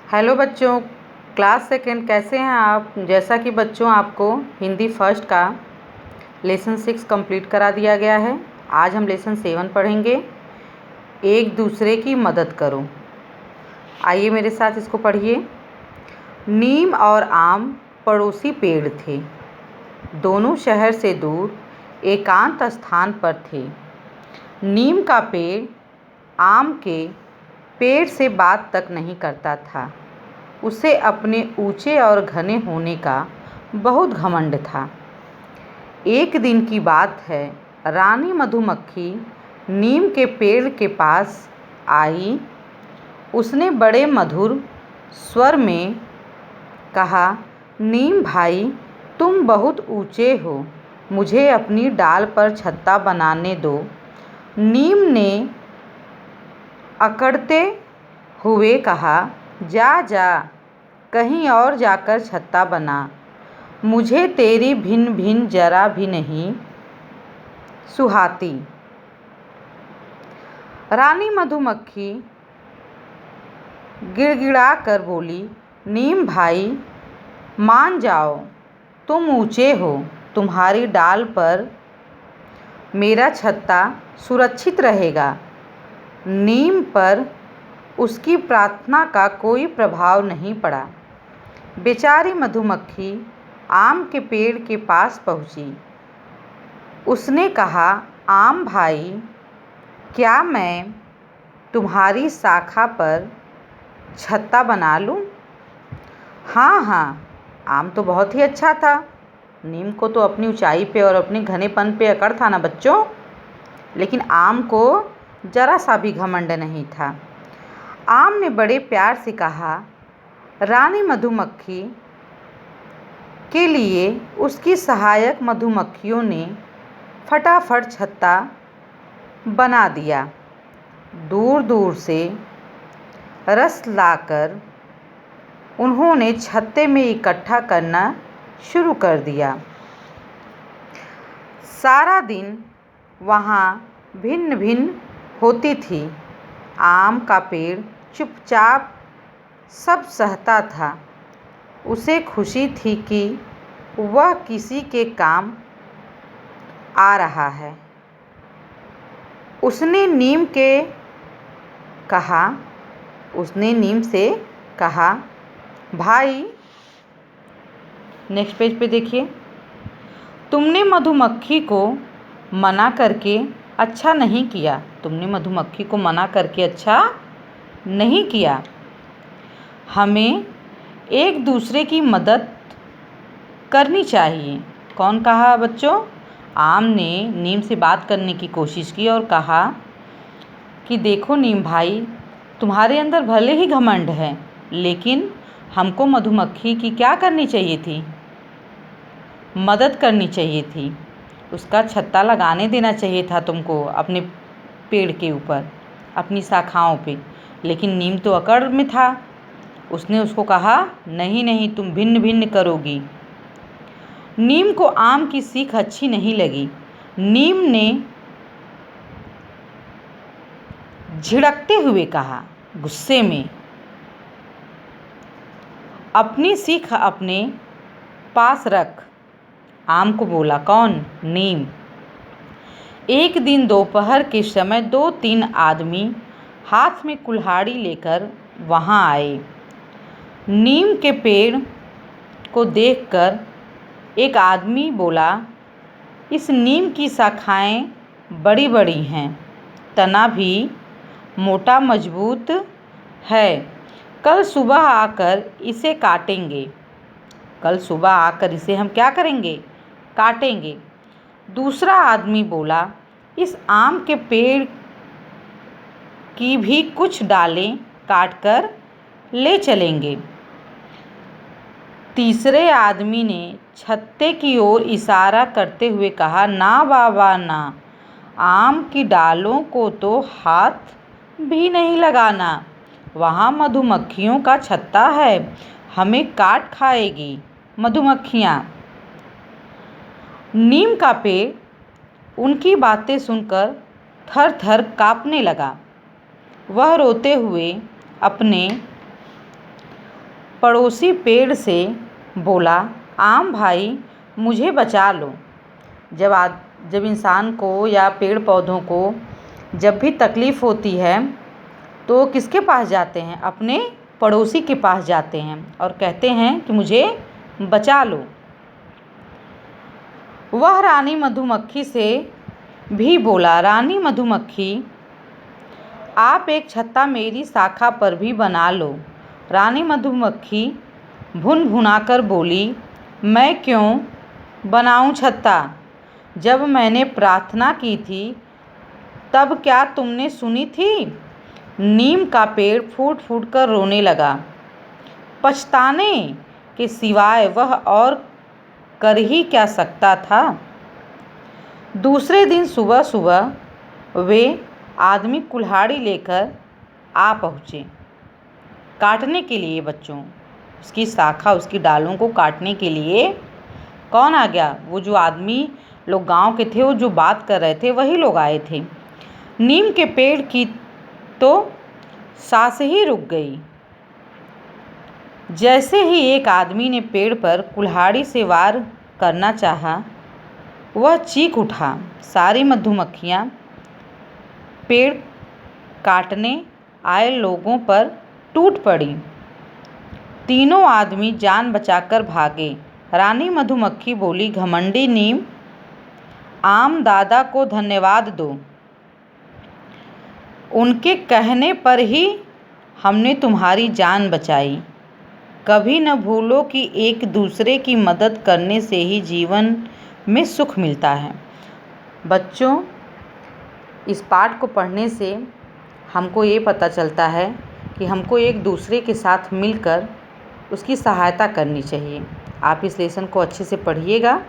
Hello बच्चों, class second कैसे हैं आप। जैसा कि बच्चों आपको हिंदी फर्स्ट का लेसन 6 कंप्लीट करा दिया गया है। आज हम लेसन 7 पढ़ेंगे। एक दूसरे की मदद करो। आइए मेरे साथ इसको पढ़िए। नीम और आम पड़ोसी पेड़ थे। दोनों शहर से दूर एकांत स्थान पर थे। नीम का पेड़ आम के पेड़ से बात तक नहीं करता था। उसे अपने ऊंचे और घने होने का बहुत घमंड था। एक दिन की बात है, रानी मधुमक्खी नीम के पेड़ के पास आई। उसने बड़े मधुर स्वर में कहा, नीम भाई, तुम बहुत ऊंचे हो, मुझे अपनी डाल पर छत्ता बनाने दो। नीम ने अकड़ते हुए कहा, जा जा, कहीं और जाकर छत्ता बना। मुझे तेरी भिन भिन जरा भी नहीं सुहाती। रानी मधुमक्खी गिड़गिड़ा कर बोली, नीम भाई, मान जाओ, तुम ऊंचे हो, तुम्हारी डाल पर मेरा छत्ता सुरक्षित रहेगा। नीम पर उसकी प्रार्थना का कोई प्रभाव नहीं पड़ा। बेचारी मधुमक्खी आम के पेड़ के पास पहुंची। उसने कहा, आम भाई, क्या मैं तुम्हारी शाखा पर छत्ता बना लूं? हाँ हाँ, आम तो बहुत ही अच्छा था। नीम को तो अपनी ऊंचाई पे और अपने घनेपन पे अकड़ था ना बच्चों, लेकिन आम को जरा सा भी घमंड नहीं था। आम ने बड़े प्यार से कहा। रानी मधुमक्खी के लिए उसकी सहायक मधुमक्खियों ने फटाफट छत्ता बना दिया। दूर दूर से रस लाकर उन्होंने छत्ते में इकट्ठा करना शुरू कर दिया। सारा दिन वहाँ भिन्न भिन्न होती थी। आम का पेड़ चुपचाप सब सहता था। उसे खुशी थी कि वह किसी के काम आ रहा है। उसने नीम से कहा, भाई, नेक्स्ट पेज पे देखिए, तुमने मधुमक्खी को मना करके अच्छा नहीं किया। तुमने मधुमक्खी को मना करके अच्छा नहीं किया। हमें एक दूसरे की मदद करनी चाहिए। कौन कहा बच्चों? आम ने नीम से बात करने की कोशिश की और कहा कि देखो नीम भाई, तुम्हारे अंदर भले ही घमंड है, लेकिन हमको मधुमक्खी की क्या करनी चाहिए थी? मदद करनी चाहिए थी। उसका छत्ता लगाने देना चाहिए था तुमको अपने पेड़ के ऊपर, अपनी शाखाओं पे। लेकिन नीम तो अकड़ में था। उसने उसको कहा, नहीं नहीं, तुम भिन्न भिन्न करोगी। नीम को आम की सीख अच्छी नहीं लगी। नीम ने झिड़कते हुए कहा, गुस्से में, अपनी सीख अपने पास रख। आम को बोला, कौन? नीम। एक दिन दोपहर के समय 2-3 आदमी हाथ में कुल्हाड़ी लेकर वहाँ आए। नीम के पेड़ को देखकर एक आदमी बोला, इस नीम की शाखाएं बड़ी बड़ी हैं, तना भी मोटा मजबूत है। कल सुबह आकर इसे काटेंगे। कल सुबह आकर इसे हम क्या करेंगे? काटेंगे। दूसरा आदमी बोला, इस आम के पेड़ की भी कुछ डालें काटकर ले चलेंगे। तीसरे आदमी ने छत्ते की ओर इशारा करते हुए कहा, ना बाबा ना, आम की डालों को तो हाथ भी नहीं लगाना। वहाँ मधुमक्खियों का छत्ता है, हमें काट खाएगी मधुमक्खियाँ। नीम का पेड़ उनकी बातें सुनकर थर थर काँपने लगा। वह रोते हुए अपने पड़ोसी पेड़ से बोला, आम भाई मुझे बचा लो। जब इंसान को या पेड़ पौधों को जब भी तकलीफ़ होती है तो किसके पास जाते हैं? अपने पड़ोसी के पास जाते हैं और कहते हैं कि मुझे बचा लो। वह रानी मधुमक्खी से भी बोला, रानी मधुमक्खी आप एक छत्ता मेरी शाखा पर भी बना लो। रानी मधुमक्खी भुनभुनाकर बोली, मैं क्यों बनाऊं छत्ता? जब मैंने प्रार्थना की थी तब क्या तुमने सुनी थी? नीम का पेड़ फूट फूट कर रोने लगा। पछताने के सिवाय वह और कर ही क्या सकता था। दूसरे दिन सुबह सुबह वे आदमी कुल्हाड़ी लेकर आ पहुँचे काटने के लिए। बच्चों, उसकी शाखा, उसकी डालों को काटने के लिए कौन आ गया? वो जो आदमी लोग गांव के थे, वो जो बात कर रहे थे, वही लोग आए थे। नीम के पेड़ की तो सांस ही रुक गई। जैसे ही एक आदमी ने पेड़ पर कुल्हाड़ी से वार करना चाहा, वह चीख उठा। सारी मधुमक्खियाँ पेड़ काटने आए लोगों पर टूट पड़ी। तीनों आदमी जान बचाकर भागे। रानी मधुमक्खी बोली, घमंडी नीम, आम दादा को धन्यवाद दो। उनके कहने पर ही हमने तुम्हारी जान बचाई। कभी न भूलो कि एक दूसरे की मदद करने से ही जीवन में सुख मिलता है। बच्चों, इस पाठ को पढ़ने से हमको ये पता चलता है कि हमको एक दूसरे के साथ मिलकर उसकी सहायता करनी चाहिए। आप इस लेसन को अच्छे से पढ़िएगा।